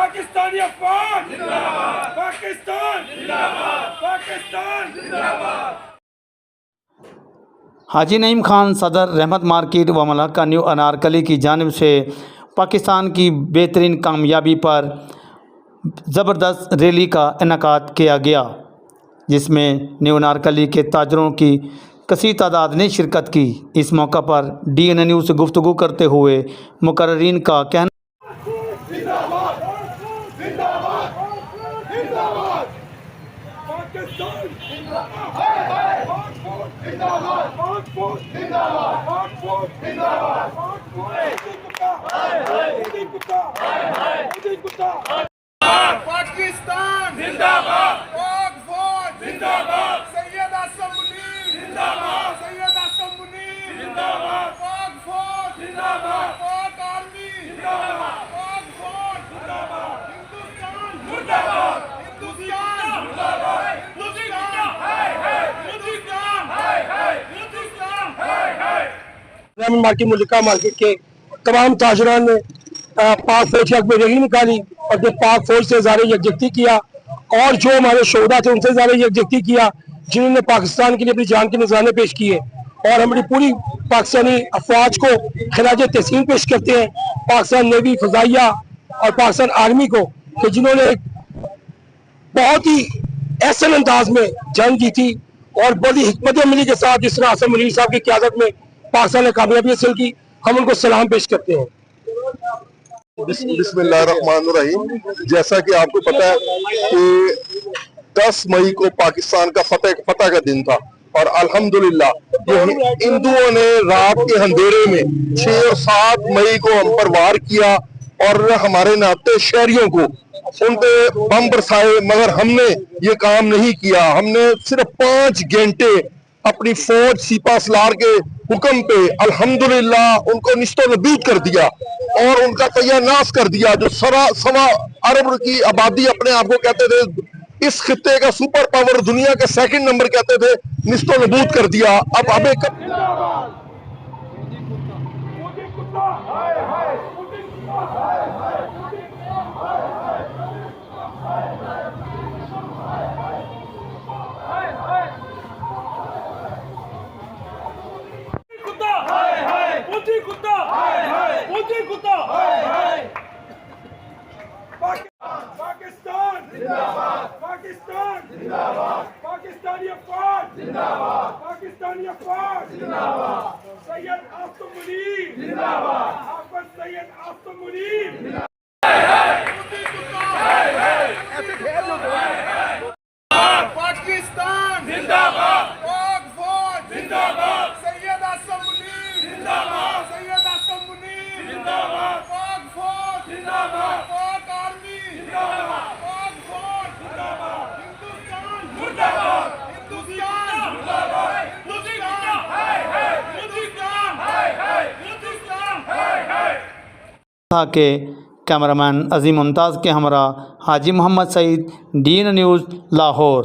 پاکستانی افواج زندہ باد، پاکستان زندہ باد، پاکستان زندہ باد۔ حاجی نعیم خان صدر رحمت مارکیٹ و ملحقہ نیو انارکلی کی جانب سے پاکستان کی بہترین کامیابی پر زبردست ریلی کا انعقاد کیا گیا، جس میں نیو انارکلی کے تاجروں کی کثیر تعداد نے شرکت کی۔ اس موقع پر ڈی این اے نیوز سے گفتگو کرتے ہوئے مقررین کا کہنا پاکستان زندہ باد، پاک فوج زندہ باد، سید آصم منیر زندہ باد، سید آصم منیر زندہ باد، پاک فوج زندہ باد، پاک آرمی زندہ باد، پاک فوج زندہ باد، ہندوستان زندہ باد، ہندوستان زندہ باد، ہندوستان ہندوستان ہندوستان۔ مارکیٹ ملکہ مارکیٹ کے تمام تاجران نے پاک فوج کی حق میں ریلی نکالی اور جو پاک فوج سے اظہار یکجہتی کیا، اور جو ہمارے شہداء تھے ان سے اظہار یکجہتی کیا جنہوں نے پاکستان کے لیے اپنی جان کے نذرانے پیش کیے، اور ہماری پوری پاکستانی افواج کو خراج تحسین پیش کرتے ہیں، پاکستان نیوی، فضائیہ اور پاکستان آرمی کو، کہ جنہوں نے بہت ہی احسن انداز میں جنگ جیتی اور بڑی حکمت عملی کے ساتھ جس طرح آصم منیر صاحب کی قیادت میں پاکستان نے کامیابی حاصل کی، ہم ان کو سلام پیش کرتے ہیں۔ بسم اللہ الرحمن الرحیم۔ جیسا کہ آپ کو پتا ہے کہ 10 مئی کو پاکستان کا فتح کا دن تھا، اور الحمدللہ ہندوؤں نے رات کے اندھیرے میں 6 اور 7 مئی کو ہم پر وار کیا اور ہمارے ناطے شہریوں کو ان پہ بم برسائے، مگر ہم نے یہ کام نہیں کیا۔ ہم نے صرف 5 گھنٹے اپنی فوج سپہ سالار کے حکم پہ الحمدللہ ان کو نشت و نبود کر دیا اور ان کا تہیہ ناس کر دیا۔ جو 1.25 ارب کی آبادی اپنے آپ کو کہتے تھے، اس خطے کا سپر پاور، دنیا کے 2nd نمبر کہتے تھے، نشت و نبود کر دیا۔ اب ہمیں پاکستان زندہ باد، پاکستان زندہ باد، پاکستانی افواج زندہ باد، پاکستانی افواج زندہ باد، سید آصم منیر زندہ باد، حافظ سید آصم منیر پاکستان زندہ باد، پاک فوج زندہ باد، سید آصم منیر زندہ باد، سید آصم منیر زندہ باد، پاک فوج زندہ باد، پاک آرمی زندہ باد، پاک فوج زندہ باد، ہندوستان زندہ باد، ہندوستان زندہ باد، ہندوستان تھا کہ کیمرامین عظیم ممتاز کے ہمراہ حاجی محمد سعید، D N a news, Lahore.